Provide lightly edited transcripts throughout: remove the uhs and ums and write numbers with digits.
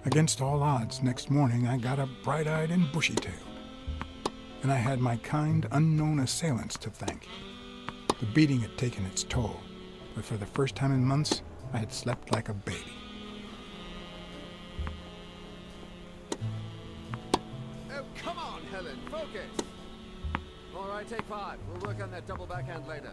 Against all odds, next morning I got up bright-eyed and bushy-tailed. And I had my kind, unknown assailants to thank. The beating had taken its toll, but for the first time in months, I had slept like a baby. Oh, come on, Helen, focus! All right, take 5. We'll work on that double backhand later.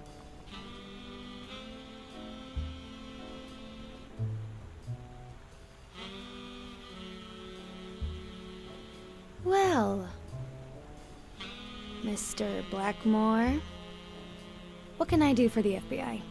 Well, Mr. Blackmore, what can I do for the FBI?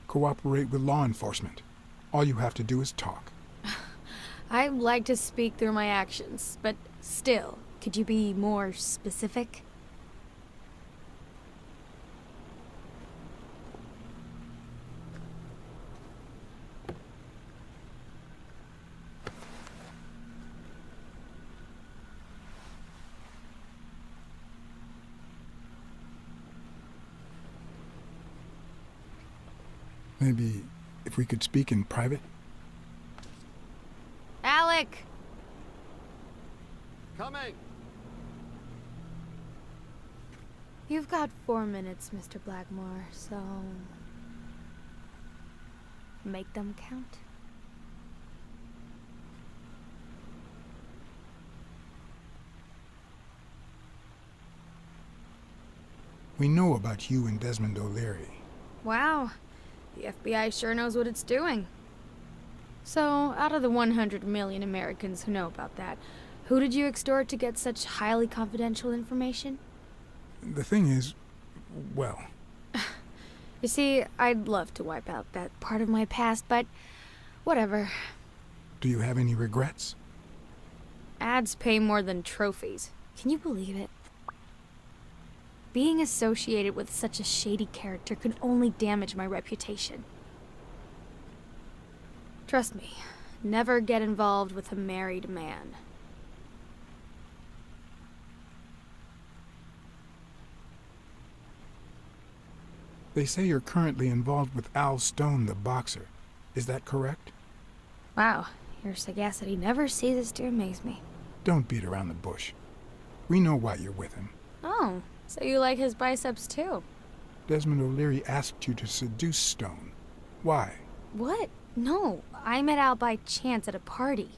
Cooperate with law enforcement. All you have to do is talk. I like to speak through my actions, but still, could you be more specific? Maybe if we could speak in private? Alec! Coming! You've got 4 minutes, Mr. Blackmore, so... make them count. We know about you and Desmond O'Leary. Wow, the FBI sure knows what it's doing. So, out of the 100 million Americans who know about that, who did you extort to get such highly confidential information? The thing is, well... You see, I'd love to wipe out that part of my past, but whatever. Do you have any regrets? Ads pay more than trophies. Can you believe it? Being associated with such a shady character could only damage my reputation. Trust me, never get involved with a married man. They say you're currently involved with Al Stone, the boxer. Is that correct? Wow, your sagacity never ceases to amaze me. Don't beat around the bush. We know why you're with him. Oh, so you like his biceps too? Desmond O'Leary asked you to seduce Stone. Why? What? No, I met Al by chance at a party.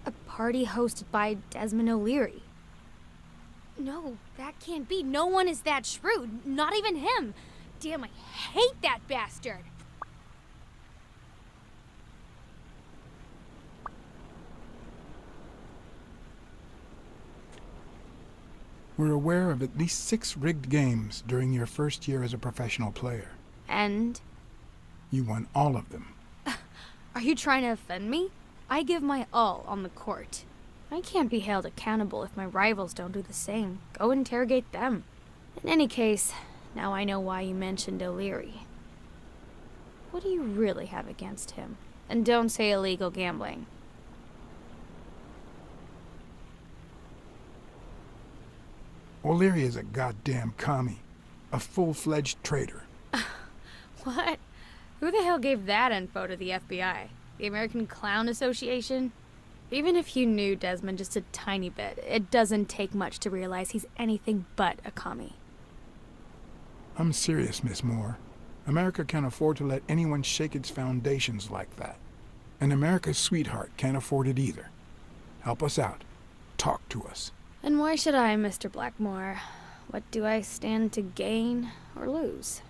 A party hosted by Desmond O'Leary. No, that can't be. No one is that shrewd. Not even him. Damn, I hate that bastard. We're aware of at least 6 rigged games during your first year as a professional player. And? You won all of them. Are you trying to offend me? I give my all on the court. I can't be held accountable if my rivals don't do the same. Go interrogate them. In any case, now I know why you mentioned O'Leary. What do you really have against him? And don't say illegal gambling. O'Leary is a goddamn commie. A full-fledged traitor. What? Who the hell gave that info to the FBI? The American Clown Association? Even if you knew Desmond just a tiny bit, it doesn't take much to realize he's anything but a commie. I'm serious, Miss Moore. America can't afford to let anyone shake its foundations like that. And America's sweetheart can't afford it either. Help us out. Talk to us. And why should I, Mr. Blackmore? What do I stand to gain or lose?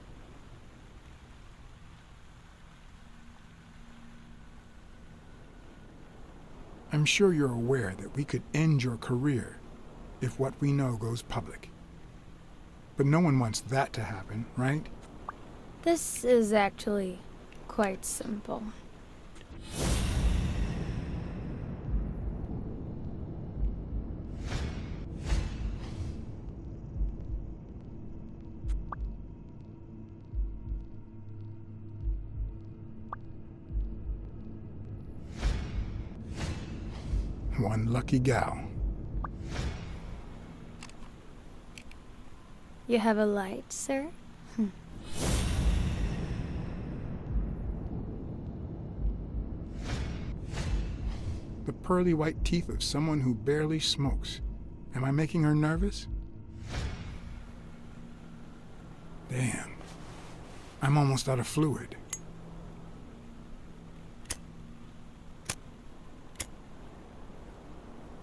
I'm sure you're aware that we could end your career if what we know goes public. But no one wants that to happen, right? This is actually quite simple. One lucky gal. You have a light, sir? The pearly white teeth of someone who barely smokes. Am I making her nervous? Damn. I'm almost out of fluid.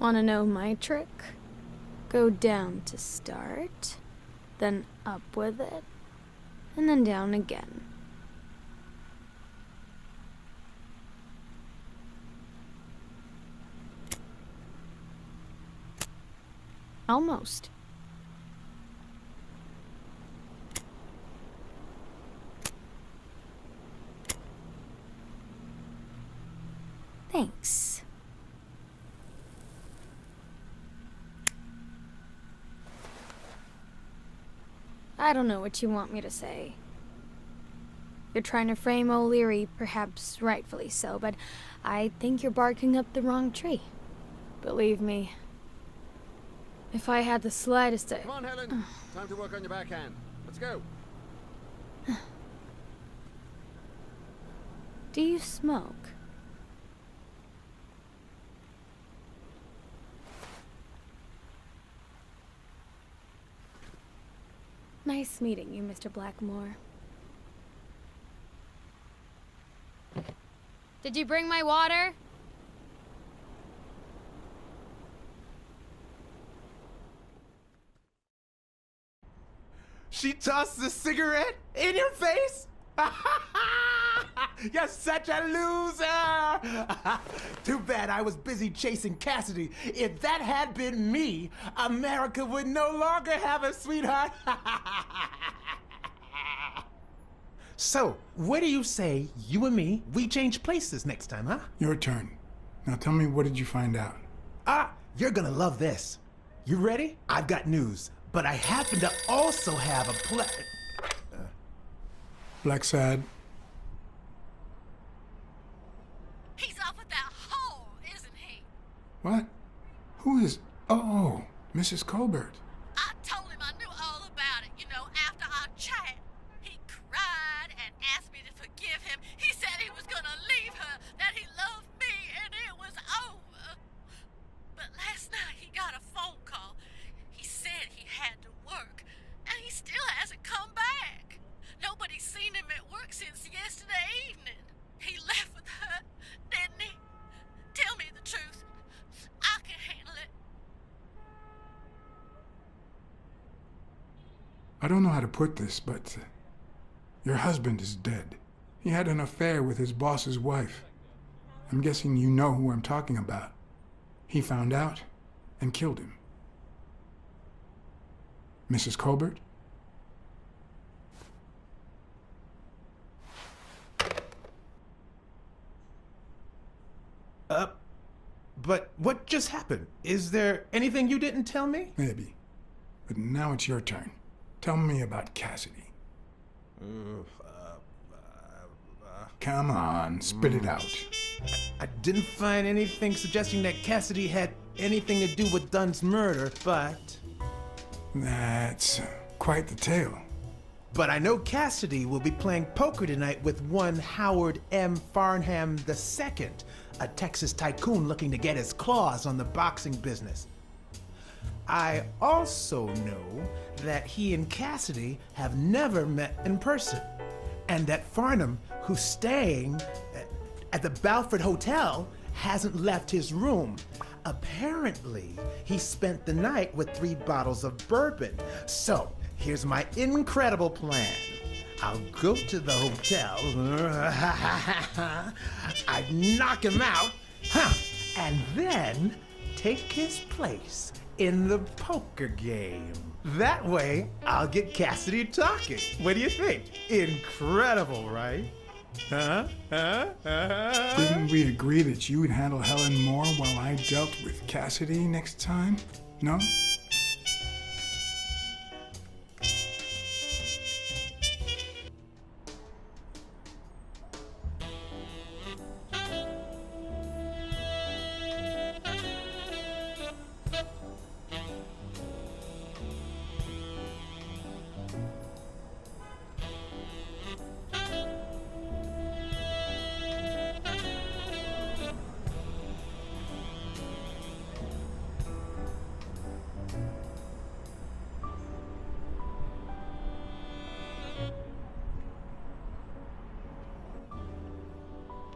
Wanna know my trick? Go down to start, then up with it, and then down again. Almost. Thanks. I don't know what you want me to say. You're trying to frame O'Leary, perhaps rightfully so, but I think you're barking up the wrong tree. Believe me, if I had the slightest... Come on, Helen. Time to work on your backhand. Let's go. Do you smoke? Nice meeting you, Mr. Blackmore. Did you bring my water? She tossed the cigarette in your face? You're such a loser! Too bad I was busy chasing Cassidy. If that had been me, America would no longer have a sweetheart. So, what do you say, you and me, we change places next time, huh? Your turn. Now tell me, what did you find out? You're gonna love this. You ready? I've got news, but I happen to also have a Blacksad. He's off with that whore, isn't he? What? Who is... Oh, Mrs. Colbert. I told him I knew all about it, after our chat. He cried and asked me to forgive him. He said he was gonna leave her, that he loved me, and it was over. But last night he got a phone call. He said he had to work, and he still hasn't come back. Nobody's seen him at work since yesterday evening. He left with her, didn't he? Tell me the truth. I can handle it. I don't know how to put this, but your husband is dead. He had an affair with his boss's wife. I'm guessing you know who I'm talking about. He found out and killed him. Mrs. Colbert? But what just happened? Is there anything you didn't tell me? Maybe. But now it's your turn. Tell me about Cassidy. Come on, spit it out. I didn't find anything suggesting that Cassidy had anything to do with Dunn's murder, but That's quite the tale. But I know Cassidy will be playing poker tonight with one Howard M. Farnham II, a Texas tycoon looking to get his claws on the boxing business. I also know that he and Cassidy have never met in person, and that Farnham, who's staying at the Balford Hotel, hasn't left his room. Apparently, he spent the night with 3 bottles of bourbon. So, here's my incredible plan. I'll go to the hotel, I'd knock him out, and then take his place in the poker game. That way, I'll get Cassidy talking. What do you think? Incredible, right? Didn't we agree that you would handle Helen more while I dealt with Cassidy next time? No?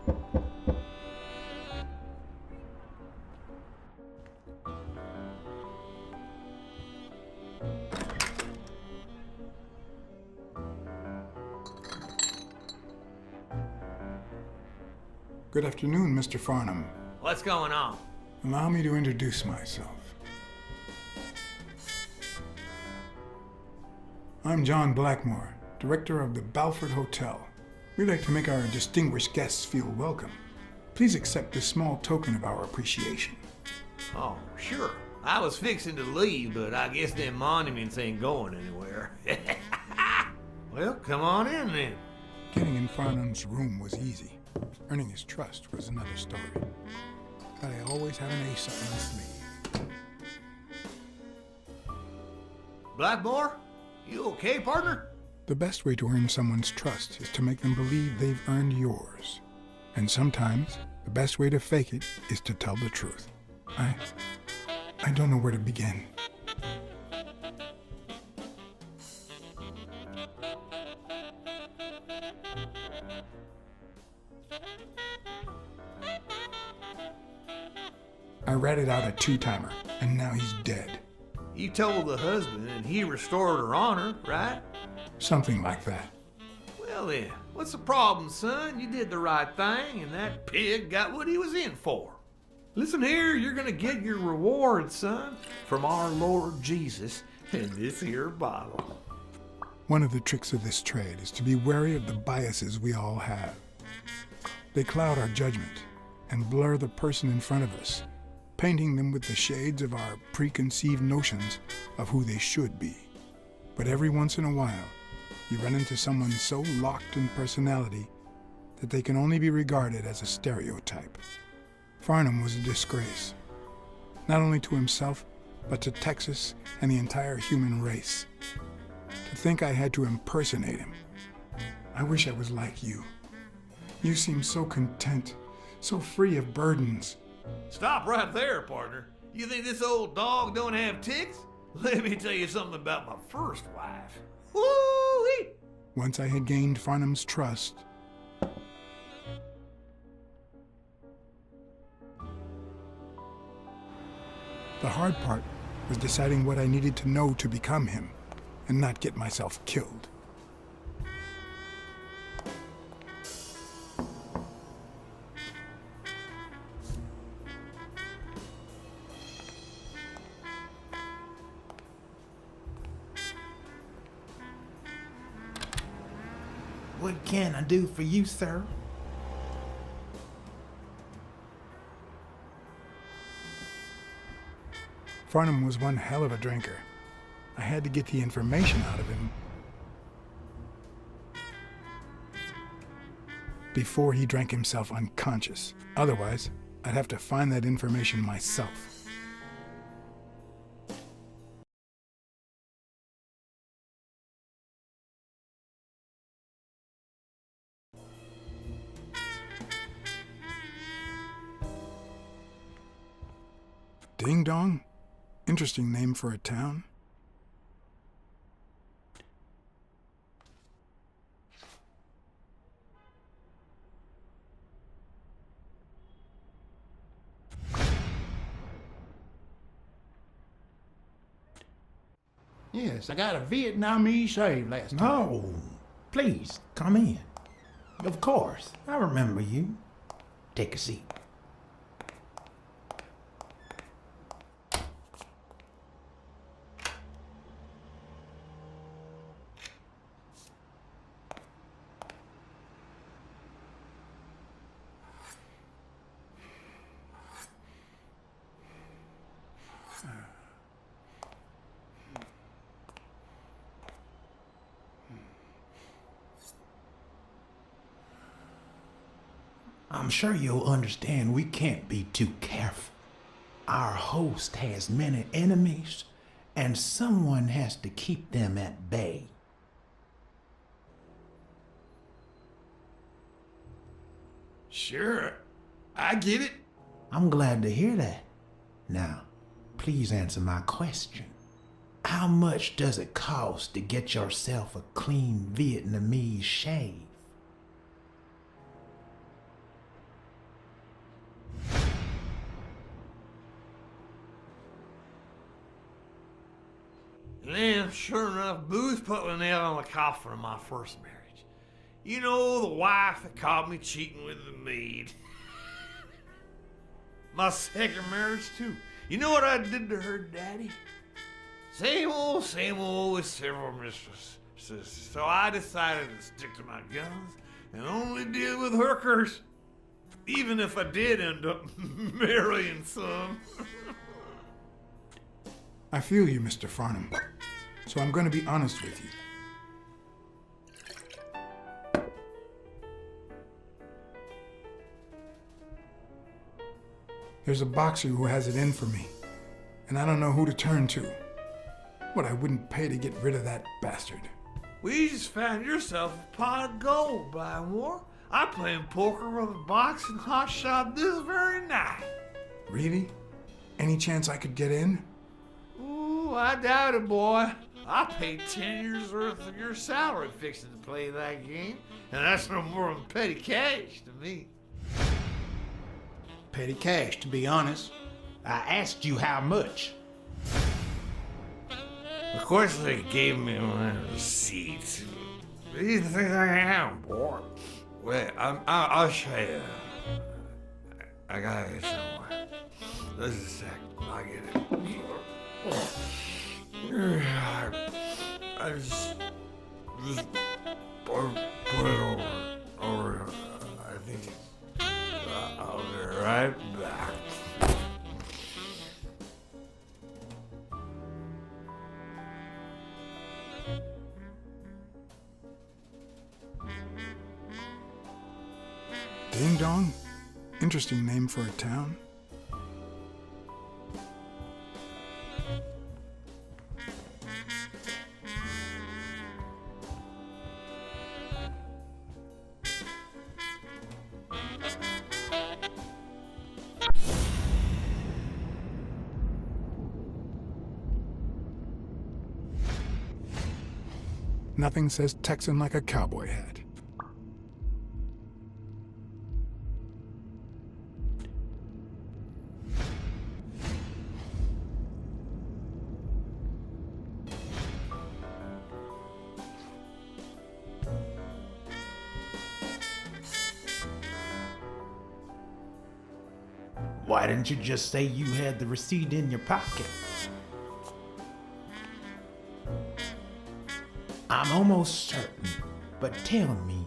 Good afternoon, Mr. Farnham. What's going on? Allow me to introduce myself. I'm John Blackmore, director of the Balford Hotel. We'd like to make our distinguished guests feel welcome. Please accept this small token of our appreciation. Oh, sure. I was fixing to leave, but I guess them monuments ain't going anywhere. Well, come on in then. Getting in Farnham's room was easy. Earning his trust was another story. But I always have an ace up my sleeve. Blackmore? You okay, partner? The best way to earn someone's trust is to make them believe they've earned yours. And sometimes, the best way to fake it is to tell the truth. I don't know where to begin. I ratted out a two-timer, and now he's dead. You told the husband and he restored her honor, right? Something like that. Well then, what's the problem, son? You did the right thing and that pig got what he was in for. Listen here, you're gonna get your reward, son, from our Lord Jesus in this here bottle. One of the tricks of this trade is to be wary of the biases we all have. They cloud our judgment and blur the person in front of us, painting them with the shades of our preconceived notions of who they should be. But every once in a while, you run into someone so locked in personality that they can only be regarded as a stereotype. Farnham was a disgrace, not only to himself, but to Texas and the entire human race. To think I had to impersonate him. I wish I was like you. You seem so content, so free of burdens. Stop right there, partner. You think this old dog don't have ticks? Let me tell you something about my first wife. Woo-wee! Once I had gained Farnham's trust, the hard part was deciding what I needed to know to become him and not get myself killed. What can I do for you, sir? Farnham was one hell of a drinker. I had to get the information out of him before he drank himself unconscious. Otherwise, I'd have to find that information myself. Ding Dong? Interesting name for a town. Yes, I got a Vietnamese saved last time. No, please, come in. Of course, I remember you. Take a seat. I'm sure you'll understand we can't be too careful. Our host has many enemies, and someone has to keep them at bay. Sure, I get it. I'm glad to hear that. Now, please answer my question. How much does it cost to get yourself a clean Vietnamese shave? And then, sure enough, Booth put the nail on the coffin of my first marriage. You know, the wife that caught me cheating with the maid. My second marriage, too. You know what I did to her daddy? Same old with several mistresses. So I decided to stick to my guns and only deal with hookers. Even if I did end up marrying some. I feel you, Mr. Farnham. So I'm going to be honest with you. There's a boxer who has it in for me, and I don't know who to turn to. What I wouldn't pay to get rid of that bastard. Well, you just found yourself a pot of gold, Blymore. I'm playing poker with a boxing hot shot this very night. Really? Any chance I could get in? Ooh, I doubt it, boy. I paid 10 years worth of your salary fixing to play that game, and that's no more than petty cash to me. Petty cash, to be honest. I asked you how much. Of course, they gave me my receipts. What do you think I am, boy? Wait, I'll show you. I got it somewhere. Just a sec. I'll get it. I just put it over. I think I'll be right back. Ding Dong? Interesting name for a town. Nothing says Texan like a cowboy hat. Why didn't you just say you had the receipt in your pocket? I'm almost certain, but tell me,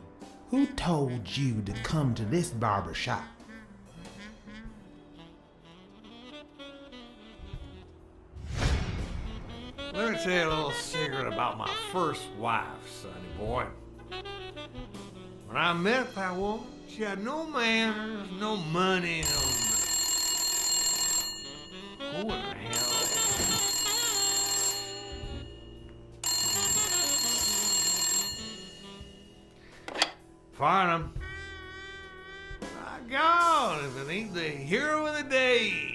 who told you to come to this barber shop? Let me tell you a little secret about my first wife, sonny boy. When I met that woman, she had no manners, no money, no... Who in the hell? Farnham. My God, if it ain't the hero of the day.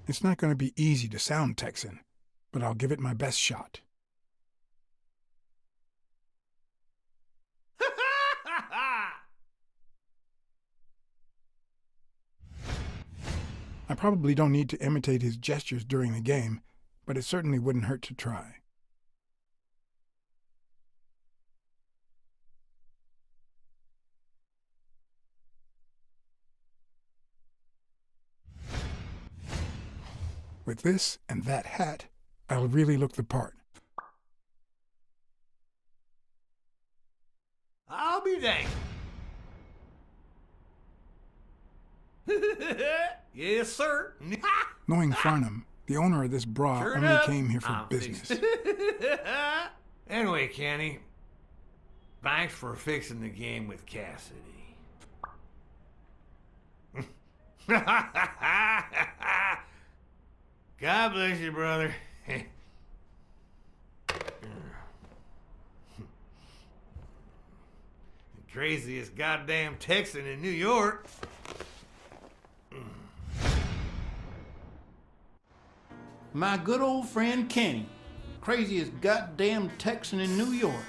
It's not going to be easy to sound Texan, but I'll give it my best shot. I probably don't need to imitate his gestures during the game, but it certainly wouldn't hurt to try. With this and that hat, I'll really look the part. I'll be danged. Yes, sir. Knowing Farnham, the owner of this bra Sure only enough, came here for I'm business. Anyway, Kenny, thanks for fixing the game with Cassidy. God bless you, brother. Craziest goddamn Texan in New York. My good old friend Kenny. craziest goddamn Texan in New York.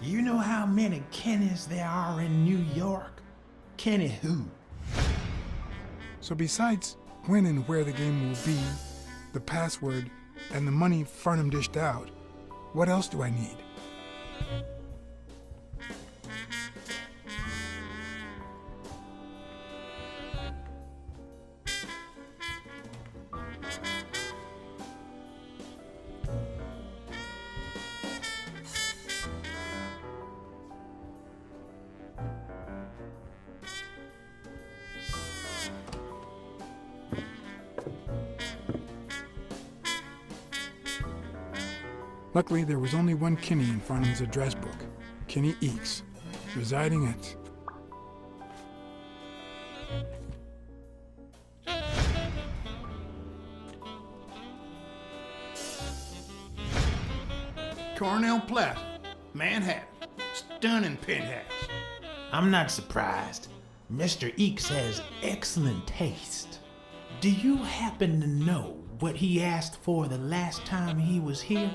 You know how many Kennys there are in New York? Kenny who? So besides when and where the game will be, the password, and the money Farnham dished out, what else do I need? Luckily, there was only one Kinney in Farnham's address book, Kinney Eakes, residing at... Cornell Plaza, Manhattan. Stunning penthouse. I'm not surprised. Mr. Eakes has excellent taste. Do you happen to know what he asked for the last time he was here?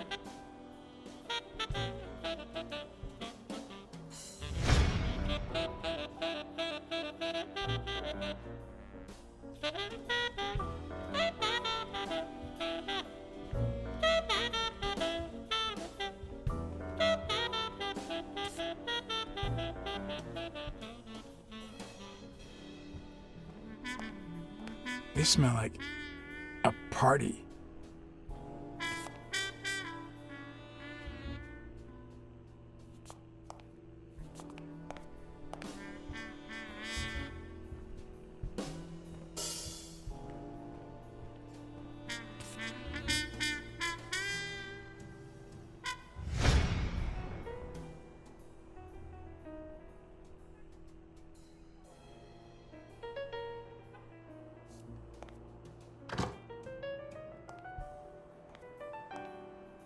They smell like a party.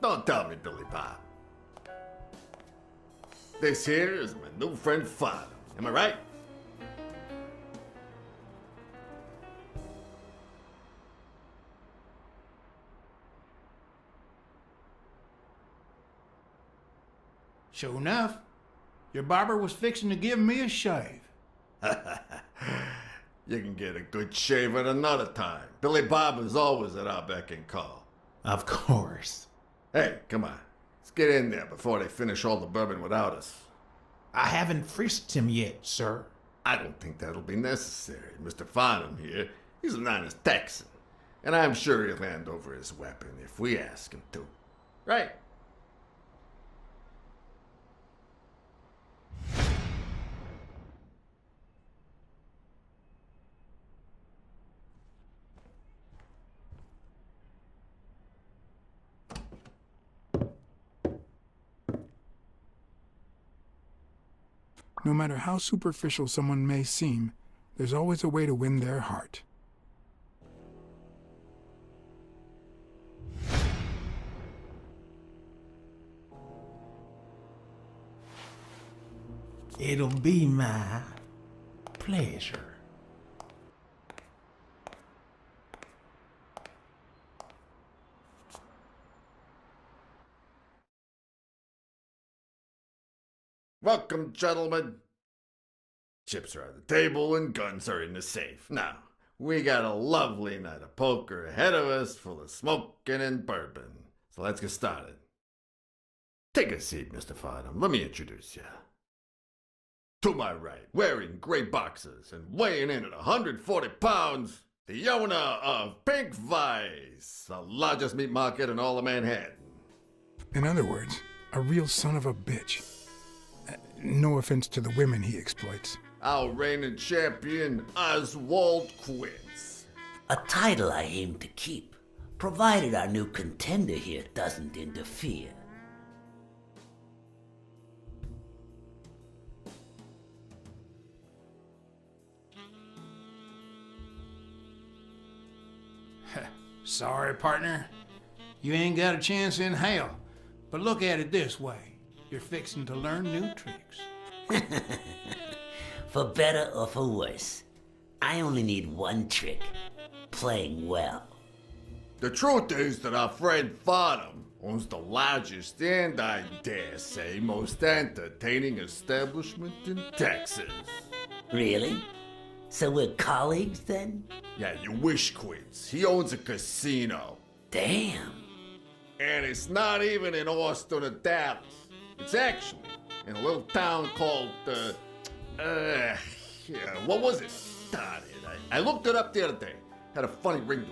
Don't tell me, Billy Bob. This here is my new friend Farnham. Am I right? Sure enough, your barber was fixing to give me a shave. You can get a good shave at another time. Billy Bob is always at our beck and call. Of course. Hey, come on. Let's get in there before they finish all the bourbon without us. I haven't frisked him yet, sir. I don't think that'll be necessary. Mr. Farnham here, he's an honest Texan. And I'm sure he'll hand over his weapon if we ask him to. Right? No matter how superficial someone may seem, there's always a way to win their heart. It'll be my pleasure. Welcome, gentlemen. Chips are on the table and guns are in the safe. Now, we got a lovely night of poker ahead of us full of smoking and bourbon. So let's get started. Take a seat, Mr. Farnham. Let me introduce you. To my right, wearing gray boxers and weighing in at 140 pounds, the owner of Pink Vice, the largest meat market in all of Manhattan. In other words, a real son of a bitch. No offense to the women he exploits. Our reigning champion, Oswald Quince. A title I aim to keep, provided our new contender here doesn't interfere. Sorry, partner. You ain't got a chance in hell. But look at it this way. You're fixing to learn new tricks. For better or for worse, I only need one trick. Playing well. The truth is that our friend Farnham owns the largest and, I dare say, most entertaining establishment in Texas. Really? So we're colleagues then? Yeah, you wish, Quids. He owns a casino. Damn. And it's not even in Austin or Dallas. It's actually in a little town called, what was it? Darn it. I looked it up the other day. Had a funny ring to it.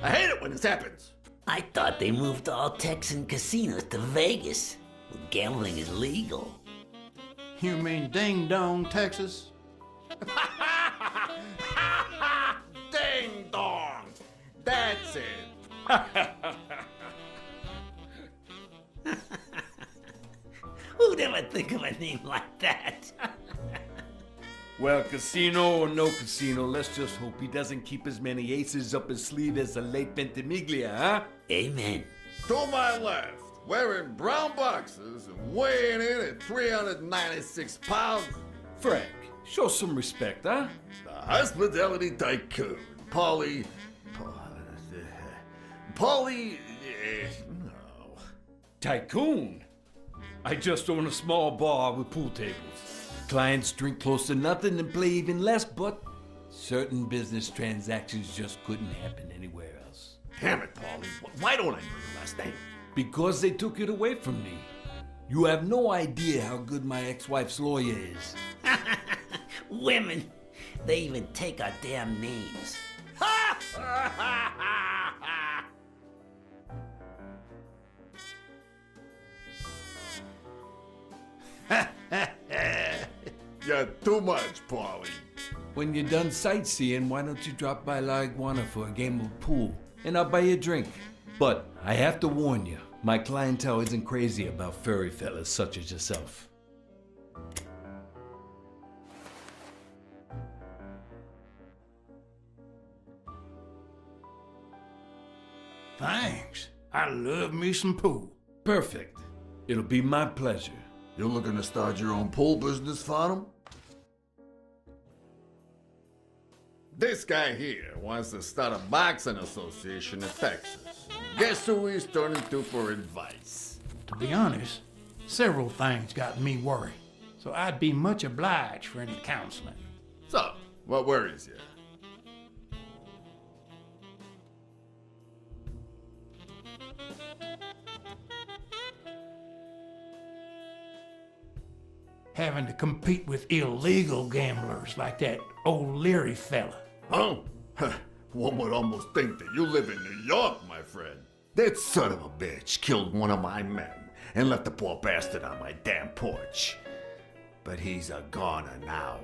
I hate it when this happens. I thought they moved all Texan casinos to Vegas, where gambling is legal. You mean Ding Dong, Texas? Ding dong! That's it. Who'd ever think of a name like that? Well, casino or no casino, let's just hope he doesn't keep as many aces up his sleeve as the late Ventimiglia, huh? Amen. To my left, wearing brown boxers and weighing in at 396 pounds, Frank, show some respect, huh? the hospitality tycoon, Polly, no. Tycoon. I just own a small bar with pool tables. Clients drink close to nothing and play even less, but certain business transactions just couldn't happen anywhere else. Damn it, Polly. Why don't I know your last name? Because they took it away from me. You have no idea how good my ex-wife's lawyer is. Women, they even take our damn names. You're too much, Polly. When you're done sightseeing, why don't you drop by La Iguana for a game of pool, and I'll buy you a drink. But I have to warn you, my clientele isn't crazy about furry fellas such as yourself. Thanks. I love me some pool. Perfect. It'll be my pleasure. You looking to start your own pool business, Farnham? This guy here wants to start a boxing association in Texas. Guess who he's turning to for advice? To be honest, several things got me worried, so I'd be much obliged for any counseling. So, what worries you? Having to compete with illegal gamblers like that old Leary fella. Oh, one would almost think that you live in New York, my friend. That son of a bitch killed one of my men and left the poor bastard on my damn porch. But he's a goner now.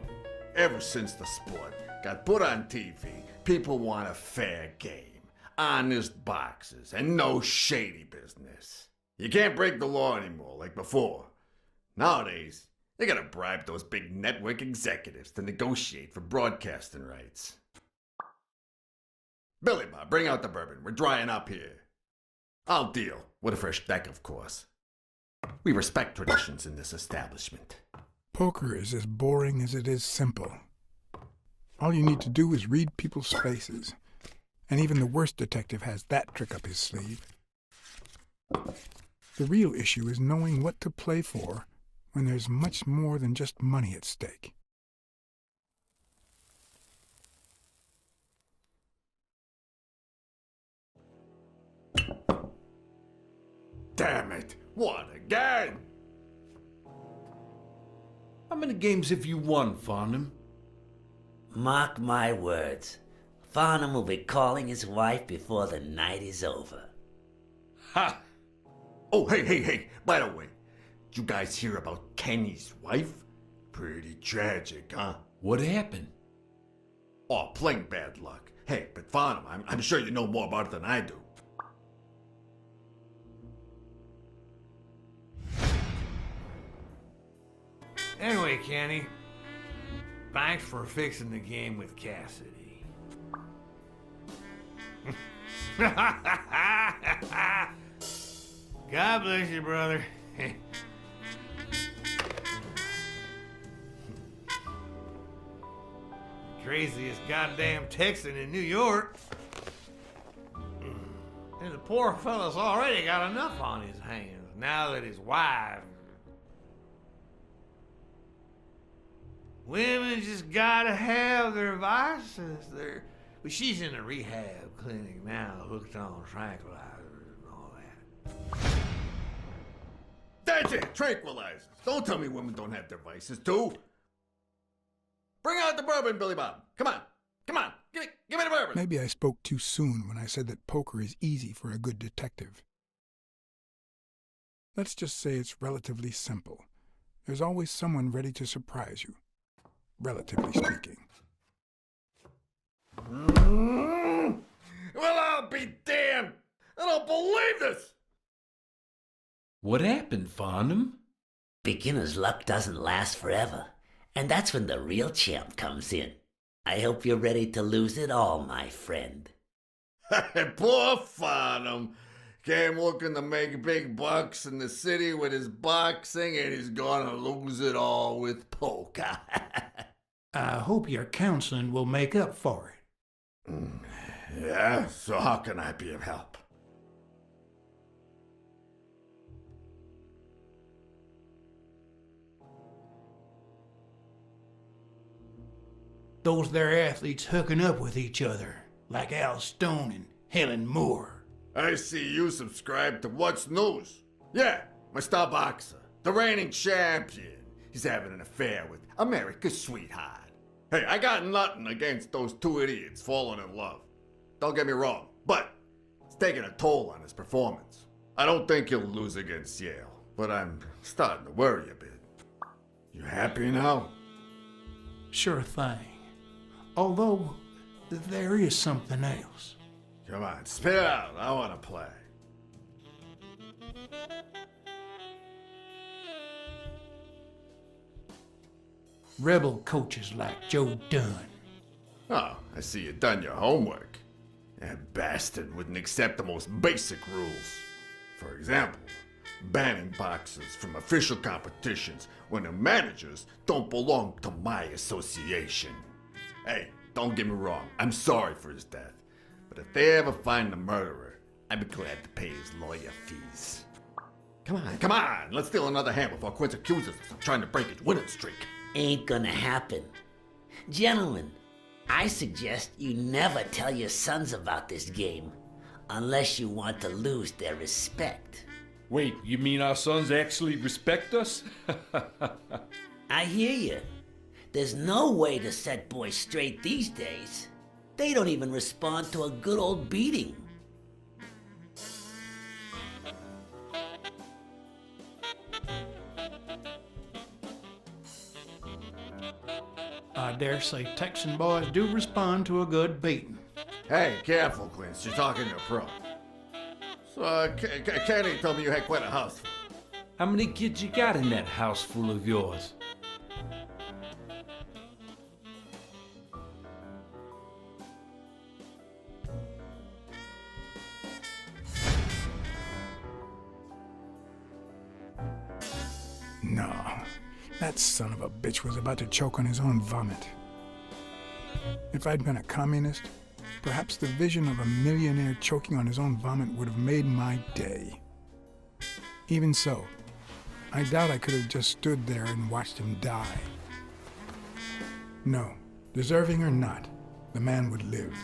Ever since the sport got put on TV, people want a fair game, honest boxers, and no shady business. You can't break the law anymore like before. Nowadays, they gotta bribe those big network executives to negotiate for broadcasting rights. Billy Bob, bring out the bourbon. We're drying up here. I'll deal with a fresh deck, of course. We respect traditions in this establishment. Poker is as boring as it is simple. All you need to do is read people's faces. And even the worst detective has that trick up his sleeve. The real issue is knowing what to play for when there's much more than just money at stake. Damn it! What again? How many games have you won, Farnham? Mark my words. Farnham will be calling his wife before the night is over. Ha! Oh, hey, by the way, did you guys hear about Kenny's wife? Pretty tragic, huh? What happened? Oh, plain bad luck. Hey, but Farnham, I'm sure you know more about it than I do. Anyway, Kenny, thanks for fixing the game with Cassidy. God bless you, brother. Craziest goddamn Texan in New York. poor fella's already got enough on his hands now that his wife... Women just gotta have their vices. But she's in a rehab clinic now, hooked on tranquilizers and all that. That's it, tranquilizers. Don't tell me women don't have their vices, too. Bring out the bourbon, Billy Bob. Come on. Give me the bourbon. Maybe I spoke too soon when I said that poker is easy for a good detective. Let's just say it's relatively simple. There's always someone ready to surprise you, relatively speaking. Well, I'll be damned. I don't believe this. What happened, Farnham? Beginner's luck doesn't last forever, and that's when the real champ comes in. I hope you're ready to lose it all, my friend. Poor Farnham. Came looking to make big bucks in the city with his boxing, and he's gonna lose it all with poker. I hope your counseling will make up for it. Yeah, so how can I be of help? Those there athletes hooking up with each other, like Al Stone and Helen Moore. I see you subscribe to What's News. Yeah, my star boxer, the reigning champion. He's having an affair with America's sweetheart. Hey, I got nothing against those two idiots falling in love. Don't get me wrong, but it's taking a toll on his performance. I don't think he'll lose against Yale, but I'm starting to worry a bit. You happy now? Sure thing. Although, there is something else. Come on, spit it out. I want to play. Rebel coaches like Joe Dunn. Oh, I see you done your homework. That bastard wouldn't accept the most basic rules. For example, banning boxers from official competitions when the managers don't belong to my association. Hey, don't get me wrong, I'm sorry for his death. But if they ever find the murderer, I'd be glad to pay his lawyer fees. Come on, let's steal another hand before Quince accuses us of trying to break his winning streak. Ain't gonna happen. Gentlemen, I suggest you never tell your sons about this game, unless you want to lose their respect. Wait, you mean our sons actually respect us? I hear you. There's no way to set boys straight these days. They don't even respond to a good old beating. I dare say Texan boys do respond to a good beating. Hey, careful, Quince, you're talking to a pro. So, Kenny told me you had quite a house. How many kids you got in that house full of yours? No, that son of a bitch was about to choke on his own vomit. If I'd been a communist, perhaps the vision of a millionaire choking on his own vomit would have made my day. Even so, I doubt I could have just stood there and watched him die. No, deserving or not, the man would live.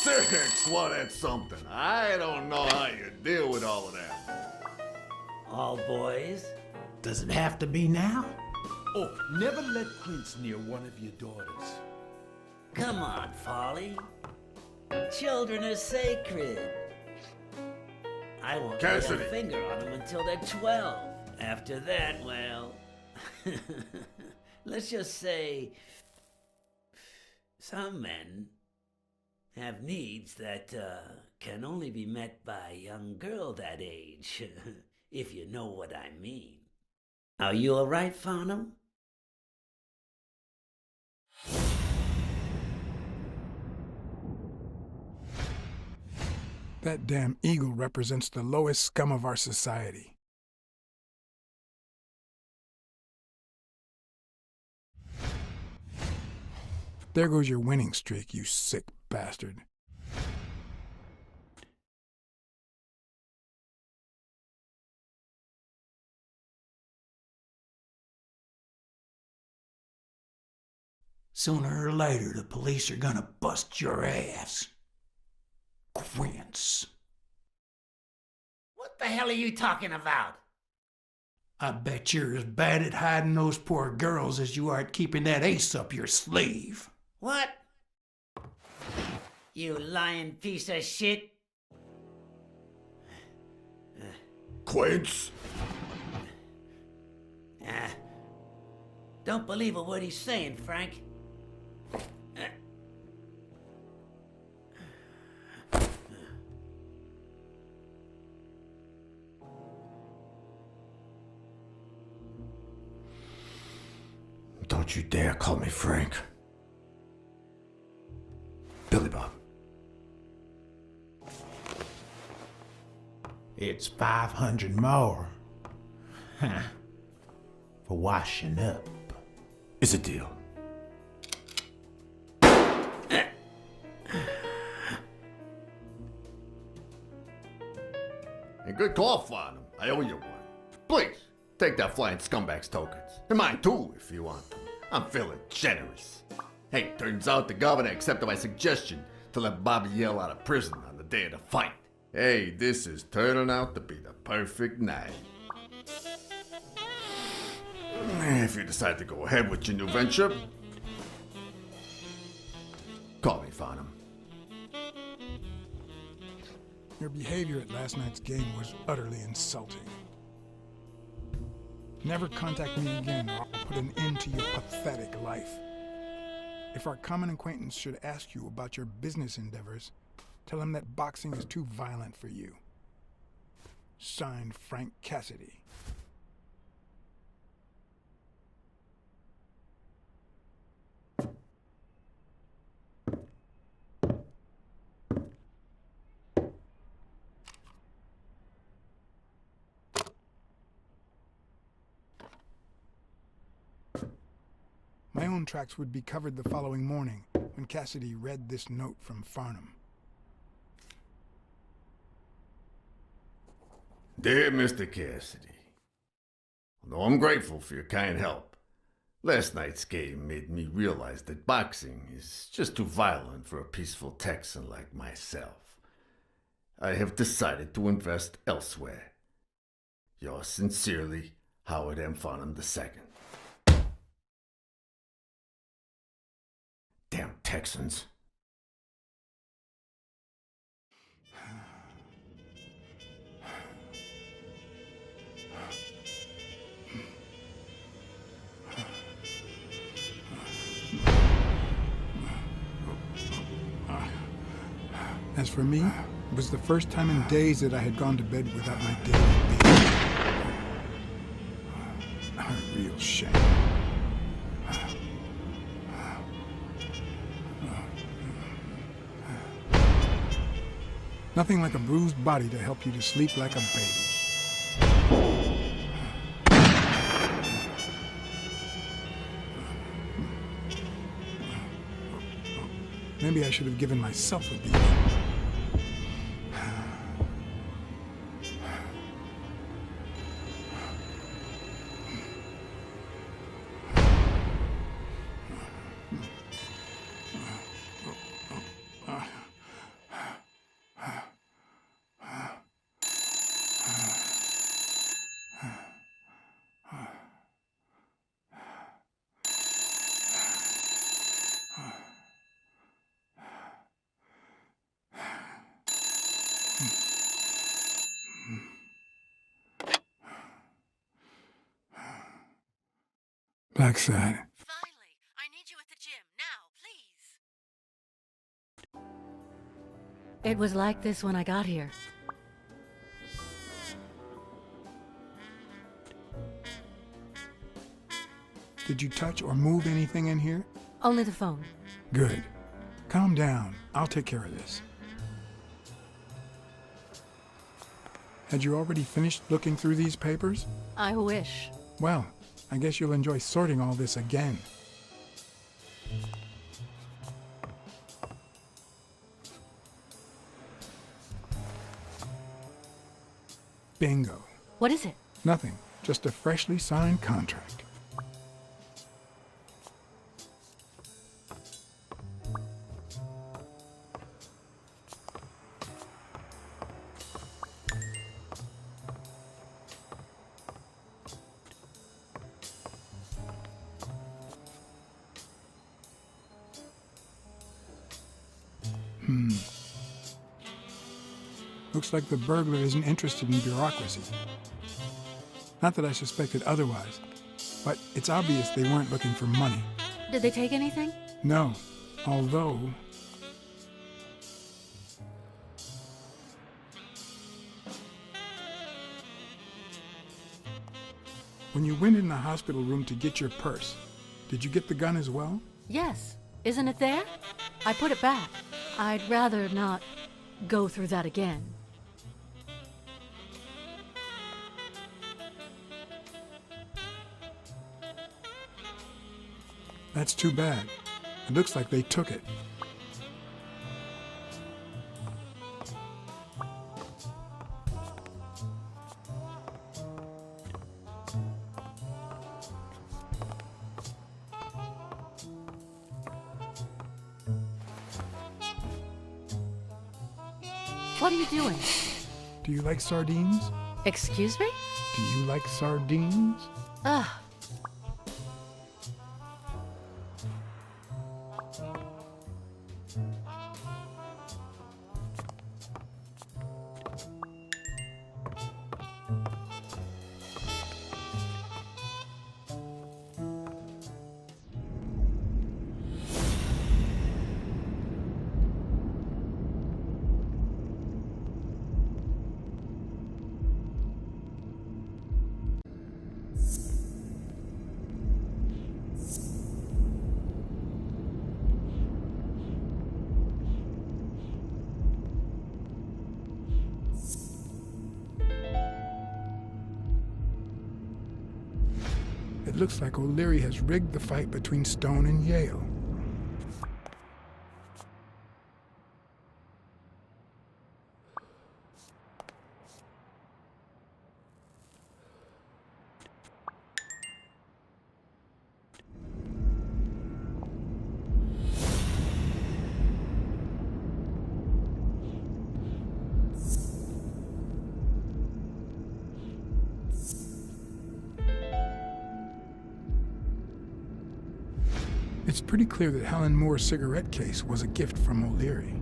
Six, well, that's something. I don't know how you deal with all of that. All boys? Does it have to be now? Oh, never let Quince near one of your daughters. Come on, Folly. Children are sacred. I won't lay a Cassidy. finger on them until they're 12. After that, well... let's just say... some men have needs that can only be met by a young girl that age, if you know what I mean. Are you all right, Farnham? That damn eagle represents the lowest scum of our society. There goes your winning streak, you sick bastard. Sooner or later, the police are gonna bust your ass. Quince. What the hell are you talking about? I bet you're as bad at hiding those poor girls as you are at keeping that ace up your sleeve. What? You lying piece of shit? Quince? Don't believe a word he's saying, Frank. Don't you dare call me Frank. Billy Bob. It's 500 more. Huh. For washing up. It's a deal. And good call, Farnham. I owe you one. Please, take that flying scumbag's tokens. And mine too, if you want them. I'm feeling generous. Hey, turns out the governor accepted my suggestion to let Bobby Yell out of prison on the day of the fight. Hey, this is turning out to be the perfect night. If you decide to go ahead with your new venture, call me, Farnham. Your behavior at last night's game was utterly insulting. Never contact me again, or I'll put an end to your pathetic life. If our common acquaintance should ask you about your business endeavors, tell him that boxing is too violent for you. Signed, Frank Cassidy. My own tracks would be covered the following morning when Cassidy read this note from Farnham. Dear Mr. Cassidy, although I'm grateful for your kind help, last night's game made me realize that boxing is just too violent for a peaceful Texan like myself. I have decided to invest elsewhere. Yours sincerely, Howard M. Farnham II. Damn Texans. As for me, it was the first time in days that I had gone to bed without my daily baby. A real shame. Nothing like a bruised body to help you to sleep like a baby. Maybe I should have given myself a beating. Blacksad. Finally, I need you at the gym now, please. It was like this when I got here. Did you touch or move anything in here? Only the phone. Good. Calm down. I'll take care of this. Had you already finished looking through these papers? I wish. Well, I guess you'll enjoy sorting all this again. Bingo. What is it? Nothing. Just a freshly signed contract. Looks like the burglar isn't interested in bureaucracy. Not that I suspected otherwise, but it's obvious they weren't looking for money. Did they take anything? No, although... When you went in the hospital room to get your purse, did you get the gun as well? Yes. Isn't it there? I put it back. I'd rather not go through that again. That's too bad. It looks like they took it. What are you doing? Do you like sardines? Excuse me? Do you like sardines? Ugh. It looks like O'Leary has rigged the fight between Stone and Yale. It's pretty clear that Helen Moore's cigarette case was a gift from O'Leary.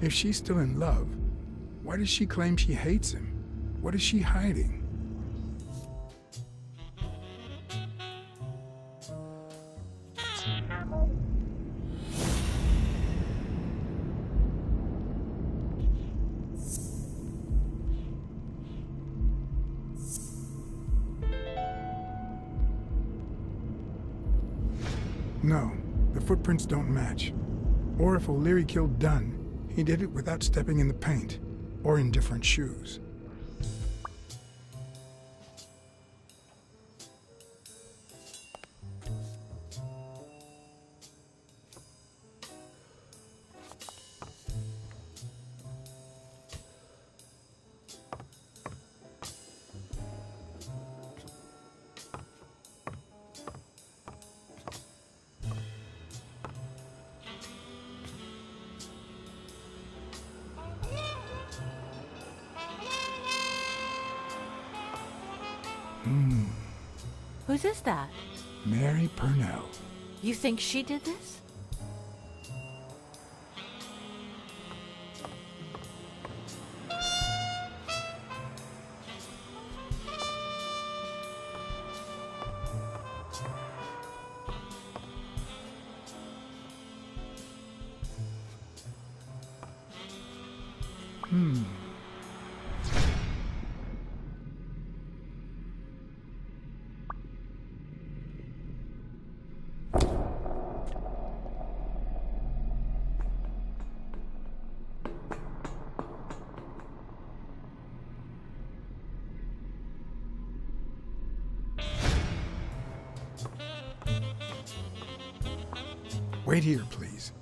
If she's still in love, why does she claim she hates him? What is she hiding? No, the footprints don't match. Or if O'Leary killed Dunn, he did it without stepping in the paint, or in different shoes. Whose is that? Mary Purnell. You think she did this? Wait here, please.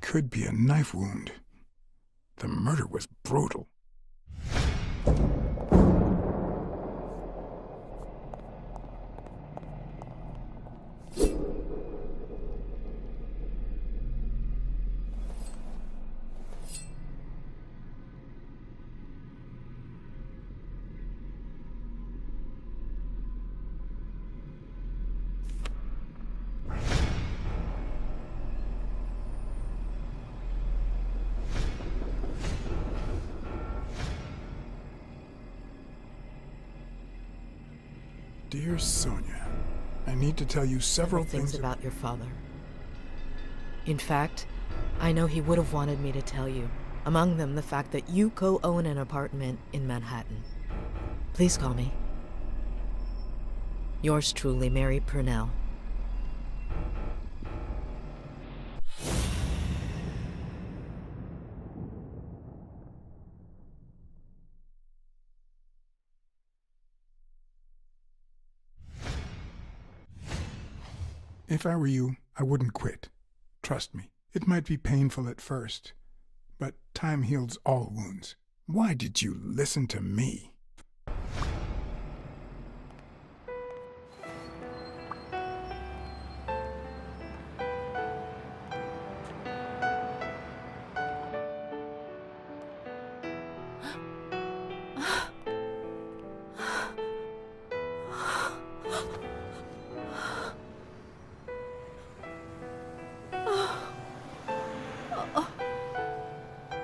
Could be a knife wound. The murder was brutal. Dear Sonia, I need to tell you several things things about your father. In fact, I know he would have wanted me to tell you. Among them, the fact that you co-own an apartment in Manhattan. Please call me. Yours truly, Mary Purnell. If I were you, I wouldn't quit. Trust me, it might be painful at first, but time heals all wounds. Why did you listen to me?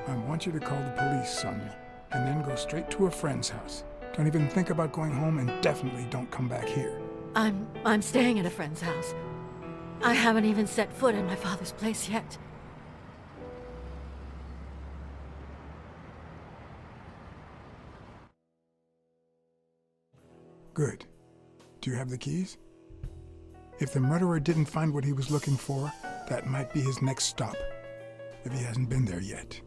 I want you to call the police, Sonia, and then go straight to a friend's house. Don't even think about going home, and definitely don't come back here. I'm staying at a friend's house. I haven't even set foot in my father's place yet. Good. Do you have the keys? If the murderer didn't find what he was looking for, that might be his next stop, if he hasn't been there yet.